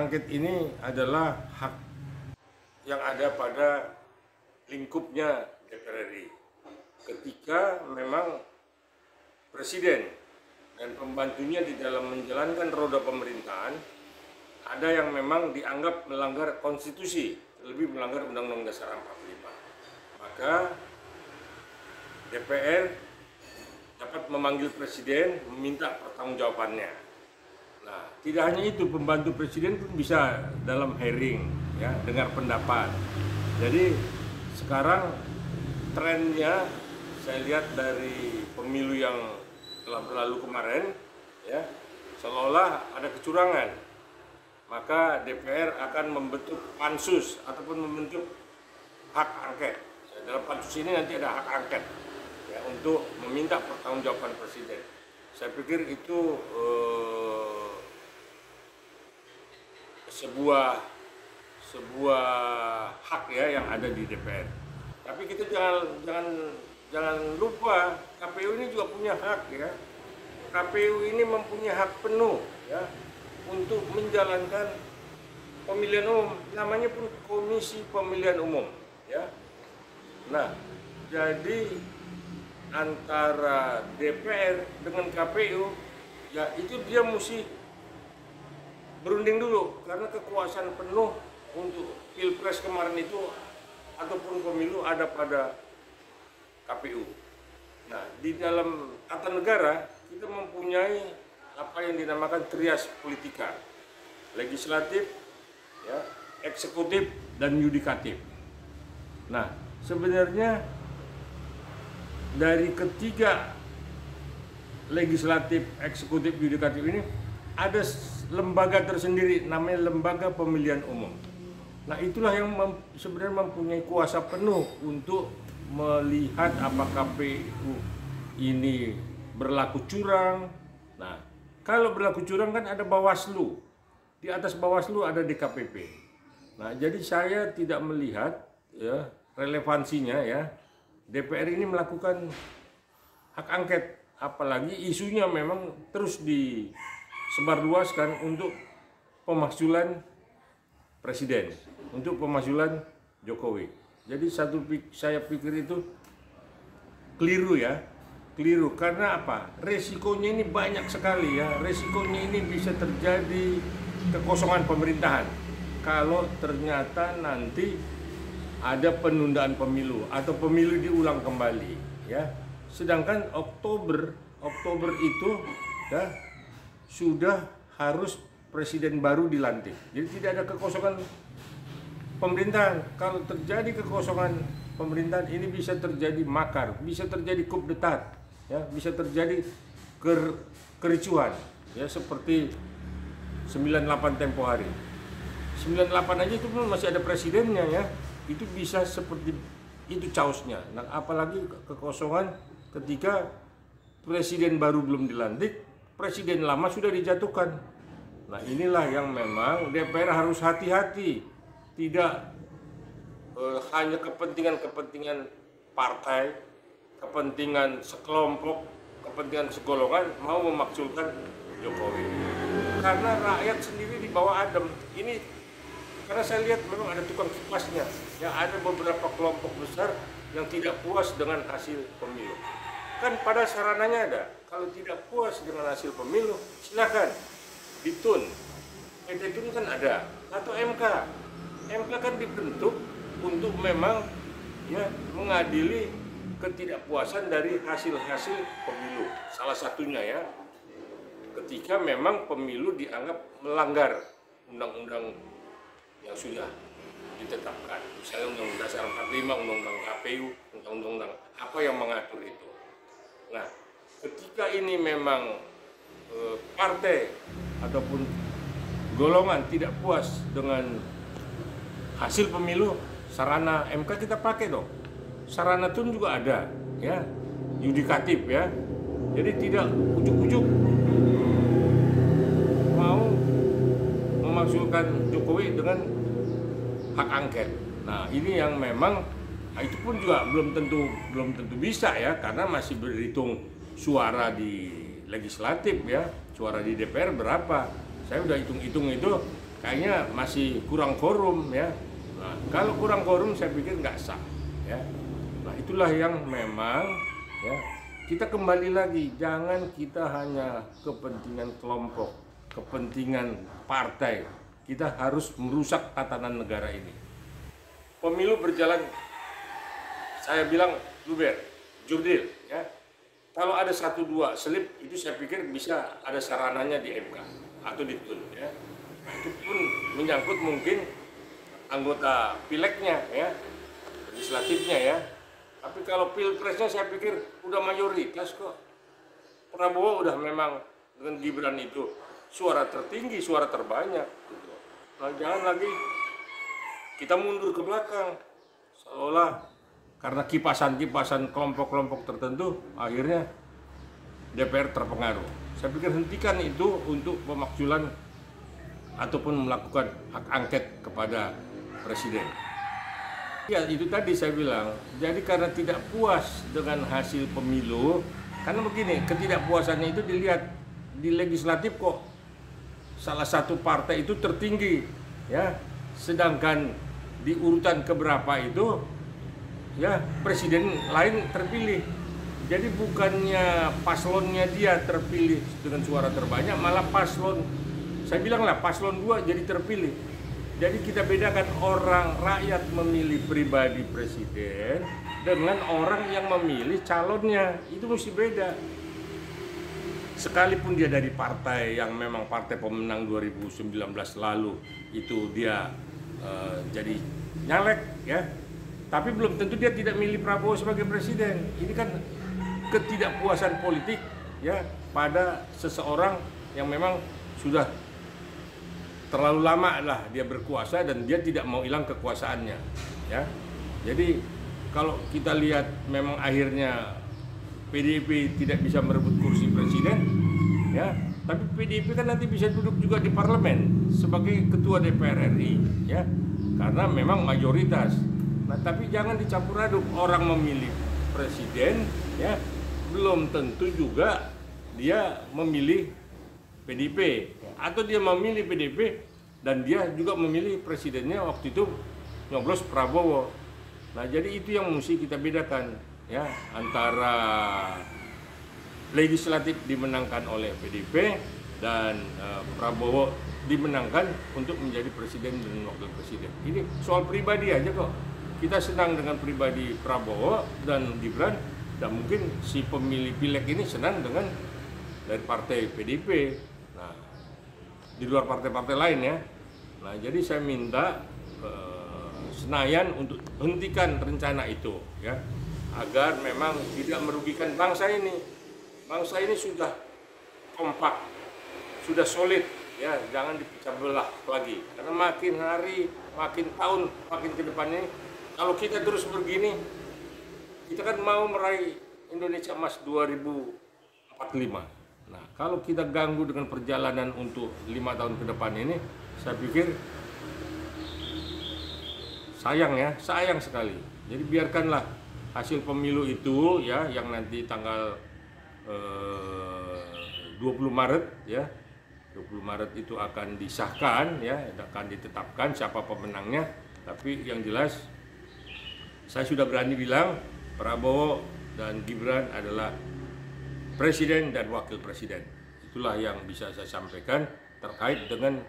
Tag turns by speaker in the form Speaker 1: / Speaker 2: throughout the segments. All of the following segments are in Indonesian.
Speaker 1: angket ini adalah hak yang ada pada lingkupnya DPR RI. Ketika memang presiden dan pembantunya di dalam menjalankan roda pemerintahan ada yang memang dianggap melanggar konstitusi, lebih melanggar Undang-Undang Dasar 45. Maka DPR dapat memanggil presiden meminta pertanggungjawabannya. Nah, tidak hanya itu, pembantu presiden pun bisa dalam hearing, ya, dengar pendapat. Jadi sekarang trennya saya lihat dari pemilu yang telah berlalu kemarin, ya, seolah ada kecurangan. Maka DPR akan membentuk pansus ataupun membentuk hak angket. Dalam pansus ini nanti ada hak angket, ya, untuk meminta pertanggungjawaban presiden. Saya pikir itu sebuah hak, ya, yang ada di DPR. Tapi kita jangan lupa KPU ini juga punya hak, ya. KPU ini mempunyai hak penuh, ya, untuk menjalankan pemilihan umum. Namanya pun Komisi Pemilihan Umum, ya. Nah, jadi antara DPR dengan KPU, ya, itu dia mesti berunding dulu, karena kekuasaan penuh untuk pilpres kemarin itu ataupun pemilu ada pada KPU. Nah, di dalam tata negara kita mempunyai apa yang dinamakan trias politika, legislatif, ya, eksekutif, dan yudikatif. Nah, sebenarnya dari ketiga legislatif, eksekutif, yudikatif ini ada lembaga tersendiri, namanya Lembaga Pemilihan Umum. Nah, itulah yang sebenarnya mempunyai kuasa penuh untuk melihat apakah KPU ini berlaku curang. Nah, kalau berlaku curang kan ada Bawaslu, di atas Bawaslu ada DKPP. Nah, jadi saya tidak melihat, ya, relevansinya, ya, DPR ini melakukan hak angket, apalagi isunya memang terus disebarluaskan untuk pemakzulan presiden, untuk pemakzulan Jokowi. Jadi saya pikir itu keliru, ya, keliru. Karena apa? Resikonya ini banyak sekali, ya. Resikonya ini bisa terjadi kekosongan pemerintahan kalau ternyata nanti ada penundaan pemilu atau pemilu diulang kembali, ya. Sedangkan Oktober itu, ya, sudah harus presiden baru dilantik. Jadi tidak ada kekosongan pemerintahan. Kalau terjadi kekosongan pemerintahan ini bisa terjadi makar, bisa terjadi coup d'etat, ya, bisa terjadi kericuhan, ya, seperti 98 tempo hari. 98 aja itu pun masih ada presidennya, ya. Itu bisa seperti itu caosnya. Nah, apalagi kekosongan ketika presiden baru belum dilantik, presiden lama sudah dijatuhkan. Nah, inilah yang memang DPR harus hati-hati, tidak hanya kepentingan partai, kepentingan sekelompok, kepentingan segolongan mau memakzulkan Jokowi. Karena rakyat sendiri di bawah adem. Ini karena saya lihat memang ada tukang kipasnya, ya, ada beberapa kelompok besar yang tidak puas dengan hasil pemilu. Kan pada sarananya ada, kalau tidak puas dengan hasil pemilu, silakan ditun. PT Tun kan ada, atau MK. MK kan dibentuk untuk memang, ya, mengadili ketidakpuasan dari hasil-hasil pemilu. Salah satunya, ya, ketika memang pemilu dianggap melanggar undang-undang yang sudah ditetapkan, misalnya Undang-Undang Dasar 45, Undang-Undang KPU, Undang-Undang apa yang mengatur itu. Nah, ketika ini memang partai ataupun golongan tidak puas dengan hasil pemilu, sarana MK kita pakai dong. Sarana Tun juga ada, ya, yudikatif, ya. Jadi tidak ujuk-ujuk mau memakzulkan Jokowi dengan hak angket. Nah, ini yang memang, nah, itu pun juga belum tentu bisa, ya, karena masih berhitung suara di legislatif, ya, suara di DPR berapa. Saya udah hitung-hitung itu kayaknya masih kurang quorum ya. Nah, kalau kurang quorum saya pikir nggak sah ya. Nah, itulah yang memang ya, kita kembali lagi, jangan kita hanya kepentingan kelompok, kepentingan partai. Kita harus merusak tatanan negara ini. Pemilu berjalan, saya bilang luber, jurdil ya. Kalau ada 1-2 selip itu saya pikir bisa ada sarananya di MK atau di TUN ya. Itu pun menyangkut mungkin anggota pileknya ya, legislatifnya ya. Tapi kalau pilpresnya saya pikir udah mayoritas kok. Prabowo udah memang dengan Gibran itu suara tertinggi, suara terbanyak. Gitu. Nah, jangan lagi kita mundur ke belakang, seolah karena kipasan-kipasan kelompok-kelompok tertentu akhirnya DPR terpengaruh. Saya pikir hentikan itu untuk pemakzulan ataupun melakukan hak angket kepada presiden. Ya itu tadi saya bilang, jadi karena tidak puas dengan hasil pemilu, karena begini, ketidakpuasannya itu dilihat di legislatif kok salah satu partai itu tertinggi ya, sedangkan di urutan keberapa itu ya presiden lain terpilih. Jadi bukannya paslonnya dia terpilih dengan suara terbanyak, malah paslon, saya bilang lah paslon 2 jadi terpilih. Jadi kita bedakan orang rakyat memilih pribadi presiden dengan orang yang memilih calonnya, itu mesti beda. Sekalipun dia dari partai yang memang partai pemenang 2019 lalu itu dia jadi nyalek ya, tapi belum tentu dia tidak milih Prabowo sebagai presiden. Ini kan ketidakpuasan politik ya pada seseorang yang memang sudah terlalu lama lah dia berkuasa dan dia tidak mau hilang kekuasaannya ya. Jadi kalau kita lihat memang akhirnya PDIP tidak bisa merebut kursi presiden ya, tapi PDIP kan nanti bisa duduk juga di parlemen sebagai ketua DPR RI ya, karena memang mayoritas. Nah, tapi jangan dicampur aduk, orang memilih presiden ya, belum tentu juga dia memilih PDIP atau dia memilih PDIP dan dia juga memilih presidennya waktu itu nyoblos Prabowo. Nah, jadi itu yang mesti kita bedakan ya, antara legislatif dimenangkan oleh PDIP dan Prabowo dimenangkan untuk menjadi presiden dan wakil presiden. Ini soal pribadi aja kok. Kita senang dengan pribadi Prabowo dan Gibran, dan mungkin si pemilih pilek ini senang dengan dari partai PDIP. Nah, di luar partai-partai lain ya. Nah, jadi saya minta Senayan untuk hentikan rencana itu ya, agar memang tidak merugikan bangsa ini. Bangsa ini sudah kompak, sudah solid ya, jangan dipecah belah lagi. Karena makin hari, makin tahun, makin ke depan ini, kalau kita terus begini, kita kan mau meraih Indonesia Emas 2045. Nah, kalau kita ganggu dengan perjalanan untuk 5 tahun ke depan ini, saya pikir sayang sekali. Jadi biarkanlah hasil pemilu itu ya, yang nanti tanggal 20 Maret ya, 20 Maret itu akan disahkan ya, akan ditetapkan siapa pemenangnya. Tapi yang jelas saya sudah berani bilang Prabowo dan Gibran adalah presiden dan wakil presiden. Itulah yang bisa saya sampaikan terkait dengan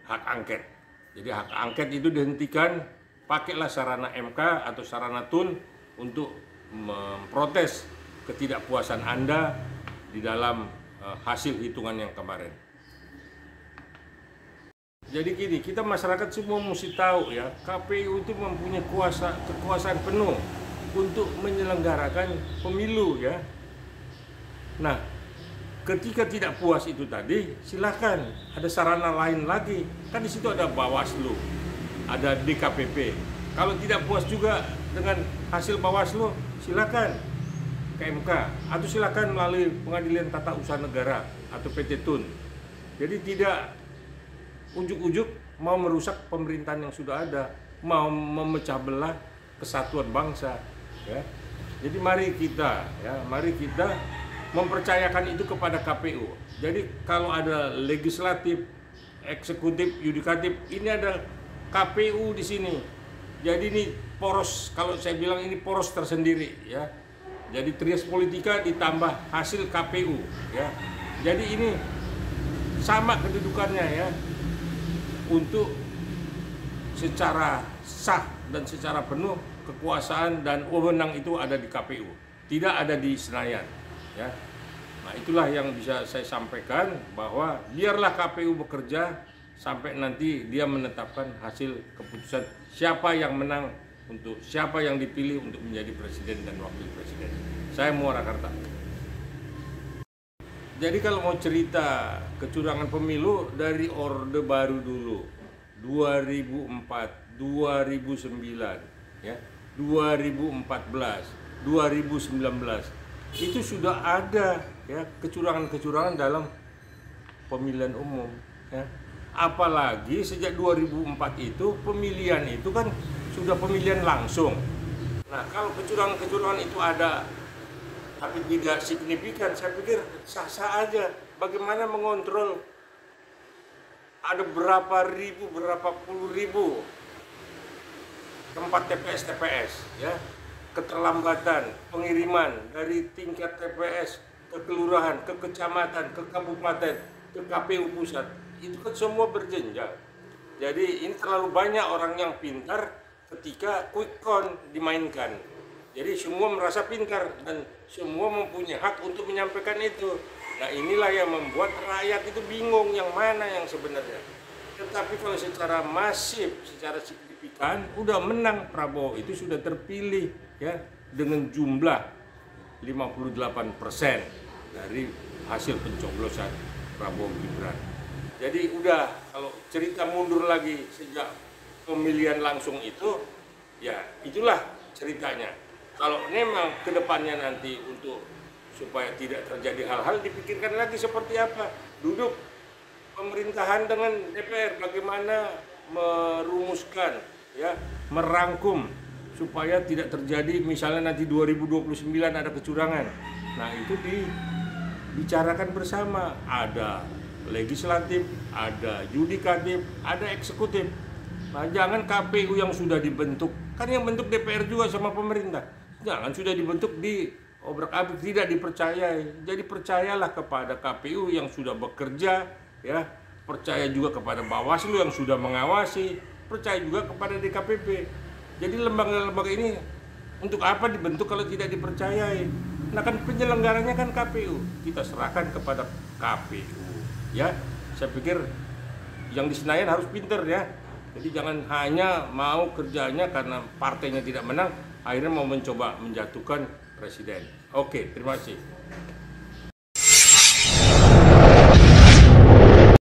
Speaker 1: hak angket. Jadi hak angket itu dihentikan, pakailah sarana MK atau sarana TUN untuk memprotes ketidakpuasan Anda di dalam hasil hitungan yang kemarin. Jadi gini, kita masyarakat semua mesti tahu ya, KPU itu mempunyai kekuasaan penuh untuk menyelenggarakan pemilu ya. Nah, ketika tidak puas itu tadi, silakan ada sarana lain lagi. Kan di situ ada Bawaslu, ada DKPP. Kalau tidak puas juga dengan hasil Bawaslu, silakan ke MK atau silakan melalui Pengadilan Tata Usaha Negara atau PT TUN. Jadi tidak ujuk-ujuk mau merusak pemerintahan yang sudah ada, mau memecah belah kesatuan bangsa ya. Jadi mari kita mempercayakan itu kepada KPU. Jadi kalau ada legislatif eksekutif, yudikatif. Ini ada KPU di sini. Jadi ini poros, kalau saya bilang ini poros tersendiri ya. Jadi trias politika ditambah hasil KPU ya. Jadi ini sama kedudukannya ya. Untuk secara sah dan secara penuh kekuasaan dan wewenang itu ada di KPU, tidak ada di Senayan ya. Nah, itulah yang bisa saya sampaikan, bahwa biarlah KPU bekerja sampai nanti dia menetapkan hasil keputusan siapa yang menang, untuk siapa yang dipilih untuk menjadi presiden dan wakil presiden. Saya Muarakarta. Jadi kalau mau cerita kecurangan pemilu dari Orde Baru dulu, 2004, 2009, ya, 2014, 2019, itu sudah ada ya kecurangan-kecurangan dalam pemilihan umum ya. Apalagi sejak 2004 itu pemilihan itu kan sudah pemilihan langsung. Nah, kalau kecurangan-kecurangan itu ada tapi tidak signifikan, saya pikir sah-sah aja. Bagaimana mengontrol ada berapa ribu, berapa puluh ribu tempat TPS ya, keterlambatan pengiriman dari tingkat TPS ke kelurahan, ke kecamatan, ke kabupaten, ke KPU pusat, itu kan semua berjenjang. Jadi ini terlalu banyak orang yang pintar ketika quick count dimainkan. Jadi semua merasa pintar dan semua mempunyai hak untuk menyampaikan itu. Nah, inilah yang membuat rakyat itu bingung yang mana yang sebenarnya. Tetapi kalau secara masif, secara signifikan, udah menang Prabowo, itu sudah terpilih ya dengan jumlah 58% dari hasil pencoblosan Prabowo Gibran. Jadi udah, kalau cerita mundur lagi sejak pemilihan langsung itu, ya itulah ceritanya. Kalau memang kedepannya nanti untuk supaya tidak terjadi hal-hal, dipikirkan lagi seperti apa. Duduk pemerintahan dengan DPR, bagaimana merumuskan, ya, merangkum supaya tidak terjadi misalnya nanti 2029 ada kecurangan. Nah, itu dibicarakan bersama. Ada legislatif, ada yudikatif, ada eksekutif. Nah, jangan KPU yang sudah dibentuk, kan yang bentuk DPR juga sama pemerintah. Jangan sudah dibentuk di obrak-abrik, tidak dipercayai. Jadi percayalah kepada KPU yang sudah bekerja, ya, percaya juga kepada Bawaslu yang sudah mengawasi, percaya juga kepada DKPP. Jadi lembaga-lembaga ini untuk apa dibentuk kalau tidak dipercayai? Nah, kan penyelenggaranya kan KPU. Kita serahkan kepada KPU. Ya, saya pikir yang di Senayan harus pinter ya. Jadi jangan hanya mau kerjanya karena partainya tidak menang, akhirnya mau mencoba menjatuhkan presiden. Oke, terima kasih.